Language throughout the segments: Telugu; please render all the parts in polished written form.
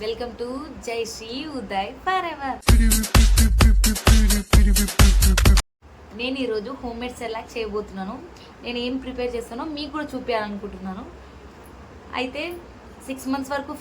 వెల్కమ్ టు జై శ్రీ ఉదయ్ ఫర్ ఎవర్. నేను ఈరోజు హోమ్ మేడ్ సెర్లాక్ చేయబోతున్నాను. నేను ఏం ప్రిపేర్ చేస్తానో మీకు కూడా చూపించాలనుకుంటున్నాను. అయితే 6 months వరకు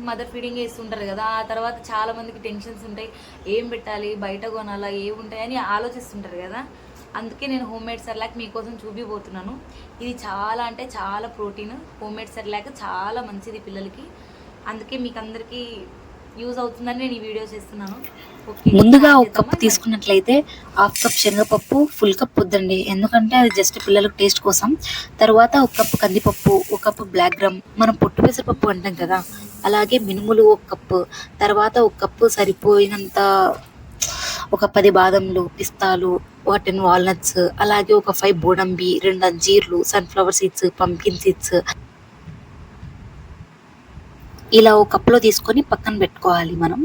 మదర్ ఫీడింగ్ వేస్తుంటారు కదా. ఆ తర్వాత చాలామందికి టెన్షన్స్ ఉంటాయి, ఏం పెట్టాలి, బయట కొనాలా, ఏముంటాయని ఆలోచిస్తుంటారు కదా. అందుకే నేను హోమ్ మేడ్ సెర్లాక్ మీకోసం చూపిపోతున్నాను. ఇది చాలా అంటే చాలా ప్రోటీన్. హోమ్ మేడ్ సెర్లాక్ చాలా మంచిది పిల్లలకి. అందుకే మీకు అందరికీ యూజ్ అవుతుందని నేను ఈ వీడియో చేస్తున్నాను. ముందుగా ఒక కప్పు తీసుకున్నట్లయితే హాఫ్ కప్ శనగపప్పు, ఫుల్ కప్ వద్దండి, ఎందుకంటే అది జస్ట్ పిల్లలకు టేస్ట్ కోసం. తర్వాత ఒక కప్పు కందిపప్పు, ఒక కప్పు బ్లాక్ గ్రామ్, మనం పొట్టు పెసరపప్పు అంటాం కదా, అలాగే మినుములు ఒక కప్పు, తర్వాత ఒక కప్పు సరిపోయినంత ఒక 10 బాదంలు, పిస్తాలు, 10 వాల్నట్స్, అలాగే ఒక 5 బోడంబి, 2 అంజీర్లు, సన్ఫ్లవర్ సీడ్స్, పంకిన్ సీడ్స్ ఇలా ఒక కప్లో తీసుకొని పక్కన పెట్టుకోవాలి మనం.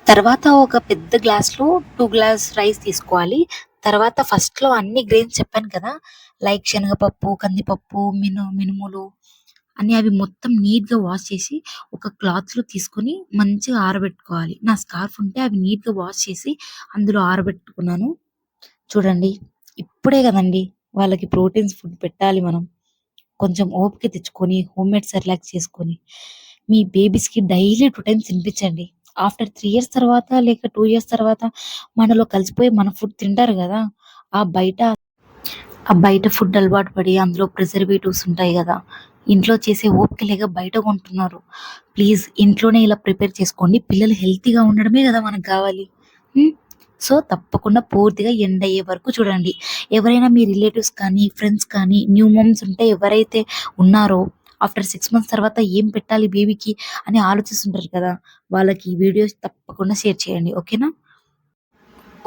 తర్వాత ఒక పెద్ద గ్లాస్లో 2 గ్లాస్ రైస్ తీసుకోవాలి. తర్వాత ఫస్ట్లో అన్ని గ్రెయిన్స్ చెప్పాను కదా, లైక్ శనగపప్పు, కందిపప్పు, మినుములు అన్ని, అవి మొత్తం నీట్గా వాష్ చేసి ఒక క్లాత్లో తీసుకొని మంచిగా ఆరబెట్టుకోవాలి. నా స్కార్ఫ్ ఉంటే అవి నీట్గా వాష్ చేసి అందులో ఆరబెట్టుకున్నాను. చూడండి, ఇప్పుడే కదండి వాళ్ళకి ప్రోటీన్స్ ఫుడ్ పెట్టాలి మనం. కొంచెం ఓపిక తెచ్చుకొని హోమ్ మేడ్ సెర్లాక్ చేసుకొని మీ బేబీస్కి డైలీ 2 times తినిపించండి. ఆఫ్టర్ 3 years తర్వాత లేక 2 years తర్వాత మనలో కలిసిపోయి మన ఫుడ్ తింటారు కదా. ఆ బయట ఫుడ్ అలవాటు పడి అందులో ప్రిజర్వేటివ్స్ ఉంటాయి కదా, ఇంట్లో చేసే ఓపిక లేక బయట కొంటున్నారు. ప్లీజ్ ఇంట్లోనే ఇలా ప్రిపేర్ చేసుకోండి. పిల్లలు హెల్తీగా ఉండడమే కదా మనకు కావాలి. సో తప్పకుండా పూర్తిగా ఎండ్ అయ్యే వరకు చూడండి. ఎవరైనా మీ రిలేటివ్స్ కానీ, ఫ్రెండ్స్ కానీ, న్యూ మమ్స్ ఉంటే ఎవరైతే ఉన్నారో ఆఫ్టర్ 6 months తర్వాత ఏం పెట్టాలి బేబీకి అని ఆలోచిస్తుంటారు కదా, వాళ్ళకి ఈ వీడియోస్ తప్పకుండా షేర్ చేయండి. ఓకేనా?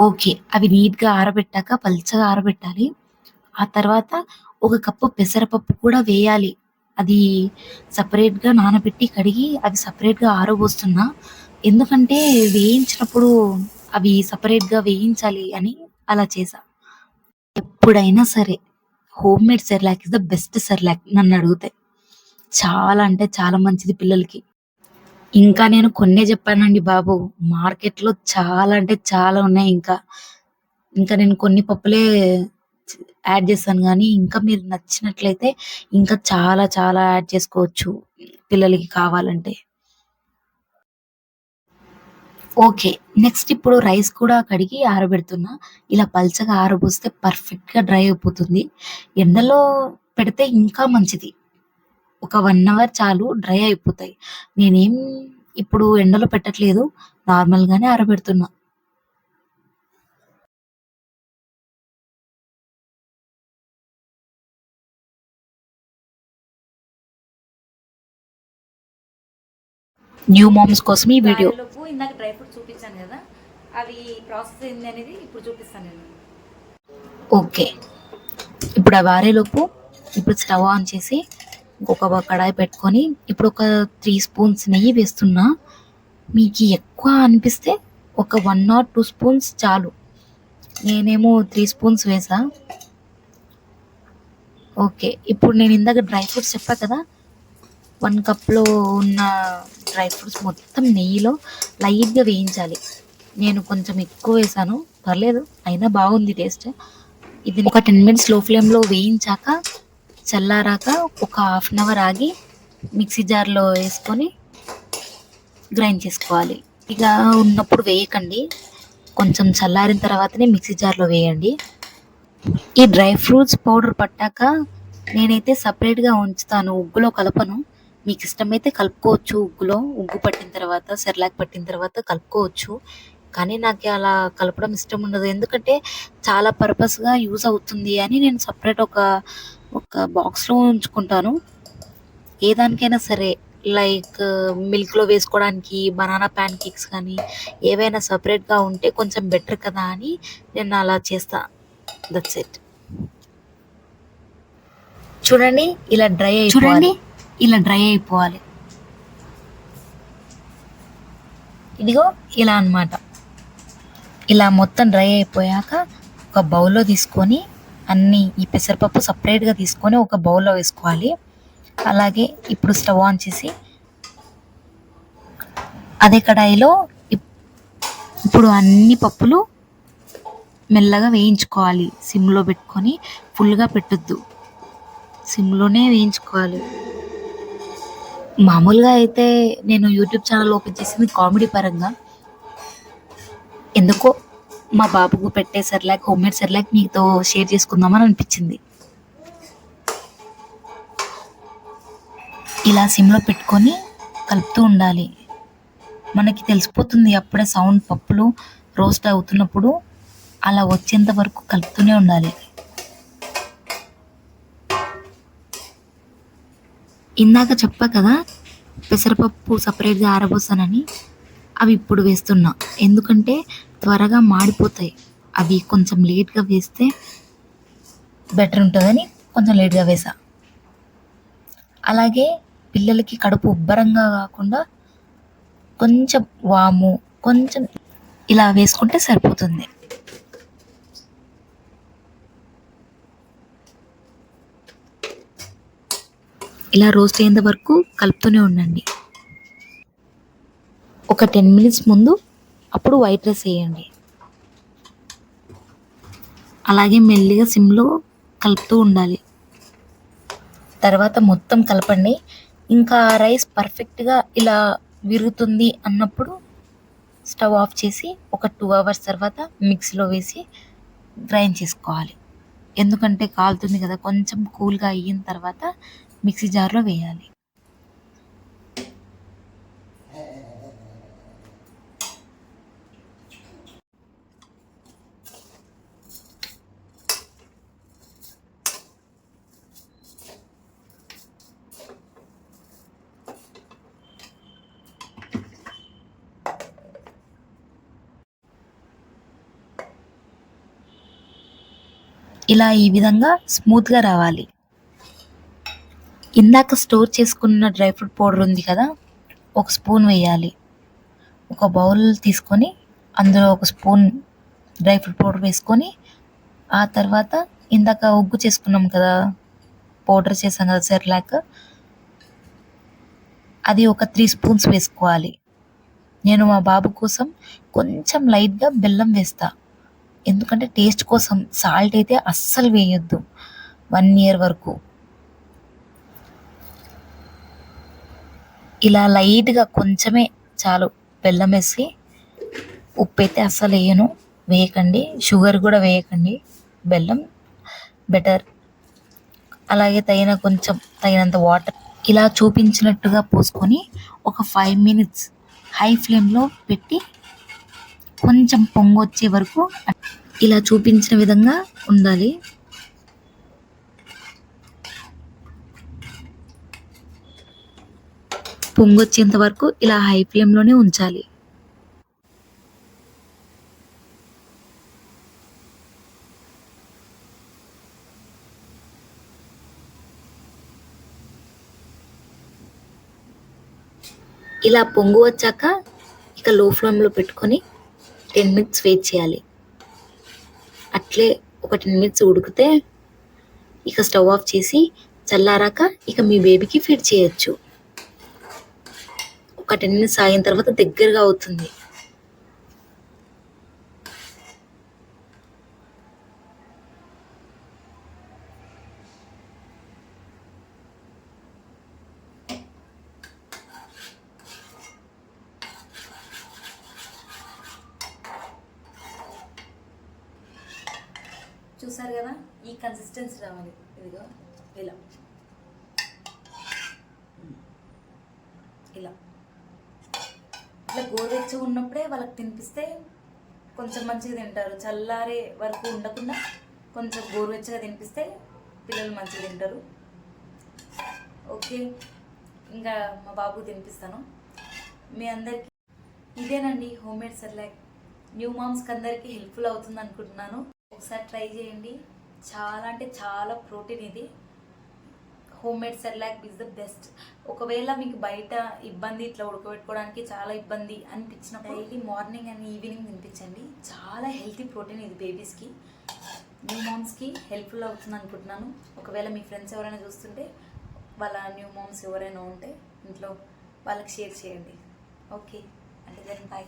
ఓకే, అవి నీట్గా ఆరబెట్టాక పల్చగా ఆరబెట్టాలి. ఆ తర్వాత ఒక కప్పు పెసరపప్పు కూడా వేయాలి. అది సపరేట్గా నానబెట్టి కడిగి అవి సపరేట్గా ఆరబోస్తున్నా, ఎందుకంటే వేయించినప్పుడు అవి సపరేట్గా వేయించాలి అని అలా చేసా. ఎప్పుడైనా సరే home made Cerelac is the best Cerelac నన్ను అడిగితే. చాలా అంటే చాలా మంచిది పిల్లలకి. ఇంకా నేను కొన్నే చెప్పానండి బాబు, మార్కెట్లో చాలా అంటే చాలా ఉన్నాయి. ఇంకా నేను కొన్ని పప్పులే యాడ్ చేస్తాను, కానీ ఇంకా మీరు నచ్చినట్లయితే ఇంకా చాలా చాలా యాడ్ చేసుకోవచ్చు పిల్లలకి కావాలంటే. ఓకే, నెక్స్ట్ ఇప్పుడు రైస్ కూడా కడిగి ఆరబెడుతున్నా. ఇలా పల్చగా ఆరబోస్తే పర్ఫెక్ట్గా డ్రై అయిపోతుంది. ఎండలో పెడితే ఇంకా మంచిది. ఒక 1 hour చాలు, డ్రై అయిపోతాయి. నేనేం ఇప్పుడు ఎండలో పెట్టట్లేదు, నార్మల్గానే ఆరబెడుతున్నా. న్యూ మామ్స్ కోసం ఈ వీడియో. ఇందాక డ్రై ఫ్రూట్స్ చూపించాను కదా, అవి ప్రాసెస్ ఏంది అనేది ఇప్పుడు చూపిస్తాను నేను. ఓకే, ఇప్పుడు ఆ వారేలోపు ఇప్పుడు స్టవ్ ఆన్ చేసి ఇంకొక కడాయి పెట్టుకొని ఇప్పుడు ఒక 3 spoons నెయ్యి వేస్తున్నా. మీకు ఎక్కువ అనిపిస్తే ఒక 1 or 2 spoons చాలు. నేనేమో 3 spoons వేసా. ఓకే, ఇప్పుడు నేను ఇందాక డ్రై ఫ్రూట్స్ చెప్పా కదా, 1 cupలో ఉన్న డ్రై ఫ్రూట్స్ మొత్తం నెయ్యిలో లైట్గా వేయించాలి. నేను కొంచెం ఎక్కువ వేసాను, పర్లేదు, అయినా బాగుంది టేస్ట్. ఇది ఒక 10 minutes లో ఫ్లేమ్లో వేయించాక చల్లారాక ఒక 1/2 hour ఆగి మిక్సీ జార్లో వేసుకొని గ్రైండ్ చేసుకోవాలి. ఇక ఉన్నప్పుడు వేయకండి, కొంచెం చల్లారిన తర్వాతనే మిక్సీ జార్లో వేయండి. ఈ డ్రై ఫ్రూట్స్ పౌడర్ పట్టాక నేనైతే సపరేట్గా ఉంచుతాను, ఉగ్గులో కలపను. మీకు ఇష్టమైతే కలుపుకోవచ్చు, ఉగ్గు పట్టిన తర్వాత, సెర్లాక్ పట్టిన తర్వాత కలుపుకోవచ్చు. కానీ నాకు అలా కలపడం ఇష్టం ఉండదు, ఎందుకంటే చాలా పర్పస్గా యూజ్ అవుతుంది అని నేను సపరేట్ ఒక బాక్స్లో ఉంచుకుంటాను. ఏ దానికైనా సరే, లైక్ మిల్క్లో వేసుకోవడానికి, బనానా ప్యాన్ కేక్స్ కానీ ఏవైనా సపరేట్గా ఉంటే కొంచెం బెటర్ కదా అని నేను అలా చేస్తా. That's it. చూడండి ఇలా డ్రై అయిపోవాలి. ఇదిగో ఇలా అన్నమాట. ఇలా మొత్తం డ్రై అయిపోయాక ఒక బౌల్లో తీసుకొని అన్నీ ఈ పెసరపప్పు సపరేట్గా తీసుకొని ఒక బౌల్లో వేసుకోవాలి. అలాగే ఇప్పుడు స్టవ్ ఆన్ చేసి అదే కడాయిలో ఇప్పుడు అన్ని పప్పులు మెల్లగా వేయించుకోవాలి. సిమ్లో పెట్టుకొని ఫుల్గా పెట్టొద్దు, సిమ్లోనే వేయించుకోవాలి. మామూలుగా అయితే నేను యూట్యూబ్ ఛానల్ ఓపెన్ చేసింది కామెడీ పరంగా. ఎందుకో మా బాబుకు పెట్టే సెర్లాక్, హోమ్మేడ్ సెర్లాక్ మీతో షేర్ చేసుకుందామని అనిపించింది. ఇలా సిమ్లో పెట్టుకొని కలుపుతూ ఉండాలి. మనకి తెలిసిపోతుంది అప్పుడే సౌండ్, పప్పులు రోస్ట్ అవుతున్నప్పుడు అలా వచ్చేంత వరకు కలుపుతూనే ఉండాలి. ఇందాక చెప్పా కదా పెసరపప్పు సపరేట్గా ఆరబోసానని, అవి ఇప్పుడు వేస్తున్నా. ఎందుకంటే త్వరగా మాడిపోతాయి. అవి కొంచెం లేట్గా వేస్తే బెటర్ ఉంటుందని కొంచెం లేట్గా వేసా. అలాగే పిల్లలకి కడుపు ఉబ్బరంగా కాకుండా కొంచెం వాము, కొంచెం ఇలా వేసుకుంటే సరిపోతుంది. ఇలా రోస్ట్ అయ్యేంత వరకు కలుపుతూనే ఉండండి. ఒక 10 మినిట్స్ ముందు అప్పుడు వైట్ రైస్ వేయండి. అలాగే మెల్లిగా సిమ్లో కలుపుతూ ఉండాలి. తర్వాత మొత్తం కలపండి. ఇంకా రైస్ పర్ఫెక్ట్గా ఇలా విరుగుతుంది అన్నప్పుడు స్టవ్ ఆఫ్ చేసి ఒక 2 అవర్స్ తర్వాత మిక్సీలో వేసి గ్రైండ్ చేసుకోవాలి. ఎందుకంటే కాలుతుంది కదా, కొంచెం కూల్గా అయిన తర్వాత మిక్సీ జార్లో వేయాలి. ఇలా ఈ విధంగా స్మూత్గా రావాలి. ఇందాక స్టోర్ చేసుకున్న డ్రై ఫ్రూట్ పౌడర్ ఉంది కదా, 1 స్పూన్ వేయాలి. ఒక బౌల్ తీసుకొని అందులో 1 స్పూన్ డ్రై ఫ్రూట్ పౌడర్ వేసుకొని, ఆ తర్వాత ఇందాక ఉగ్గు చేసుకున్నాం కదా, పౌడర్ చేసాం కదా సెర్లాక్, అది ఒక 3 స్పూన్స్ వేసుకోవాలి. నేను మా బాబు కోసం కొంచెం లైట్గా బెల్లం వేస్తా. ఎందుకంటే టేస్ట్ కోసం. సాల్ట్ అయితే అస్సలు వేయొద్దు 1 ఇయర్ వరకు. ఇలా లైట్గా కొంచెమే చాలు బెల్లం వేసి, ఉప్పు అయితే అస్సలు వేయకండి, షుగర్ కూడా వేయకండి, బెల్లం బెటర్. అలాగే తగినంత వాటర్ ఇలా చూపించినట్టుగా పోసుకొని ఒక 5 మినిట్స్ హై ఫ్లేమ్లో పెట్టి కొంచెం పొంగొచ్చే వరకు ఇలా చూపించిన విధంగా ఉండాలి. పొంగొచ్చేంత వరకు ఇలా హై ఫ్లేమ్లోనే ఉంచాలి. ఇలా పొంగు వచ్చాక ఇక లో ఫ్లేమ్లో పెట్టుకొని 10 మినిట్స్ వెయిట్ చేయాలి. అట్లే ఒక 10 మినిట్స్ ఉడికితే ఇక స్టవ్ ఆఫ్ చేసి చల్లారాక ఇక మీ బేబీకి ఫీడ్ చేయొచ్చు. ఒక 10 మినిట్స్ ఆగిన తర్వాత దగ్గరగా అవుతుంది. చూసారు కదా, ఈ కన్సిస్టెన్సీ రావాలి. ఇదిగో ఇలా ఇలా ఇట్లా గోరువెచ్చగా ఉన్నప్పుడే వాళ్ళకి తినిపిస్తే కొంచెం మంచిగా తింటారు. చల్లారే వరకు ఉండకుండా కొంచెం గోరువెచ్చగా తినిపిస్తే పిల్లలు మంచిగా తింటారు. ఓకే, ఇంకా మా బాబుకు తినిపిస్తాను. మీ అందరికీ ఇదేనండి హోమ్మేడ్ సెర్లాక్. న్యూ మామ్స్కి అందరికీ హెల్ప్ఫుల్ అవుతుంది అనుకుంటున్నాను. ఒకసారి ట్రై చేయండి. చాలా అంటే చాలా ప్రోటీన్ ఇది. Homemade Cerelac is the best. ఒకవేళ మీకు బయట ఇబ్బంది, ఇట్లా ఉడకబెట్టుకోవడానికి చాలా ఇబ్బంది అనిపించినప్పుడు డైలీ మార్నింగ్ అండ్ ఈవినింగ్ తినిపించండి. చాలా హెల్తీ ప్రోటీన్ ఇది బేబీస్కి. న్యూ మామ్స్కి హెల్ప్ఫుల్ అవుతుంది అనుకుంటున్నాను. ఒకవేళ మీ ఫ్రెండ్స్ ఎవరైనా చూస్తుంటే, వాళ్ళ న్యూ మామ్స్ ఎవరైనా ఉంటే ఇంట్లో వాళ్ళకి షేర్ చేయండి. ఓకే. అంటే దెన్ బాయ్.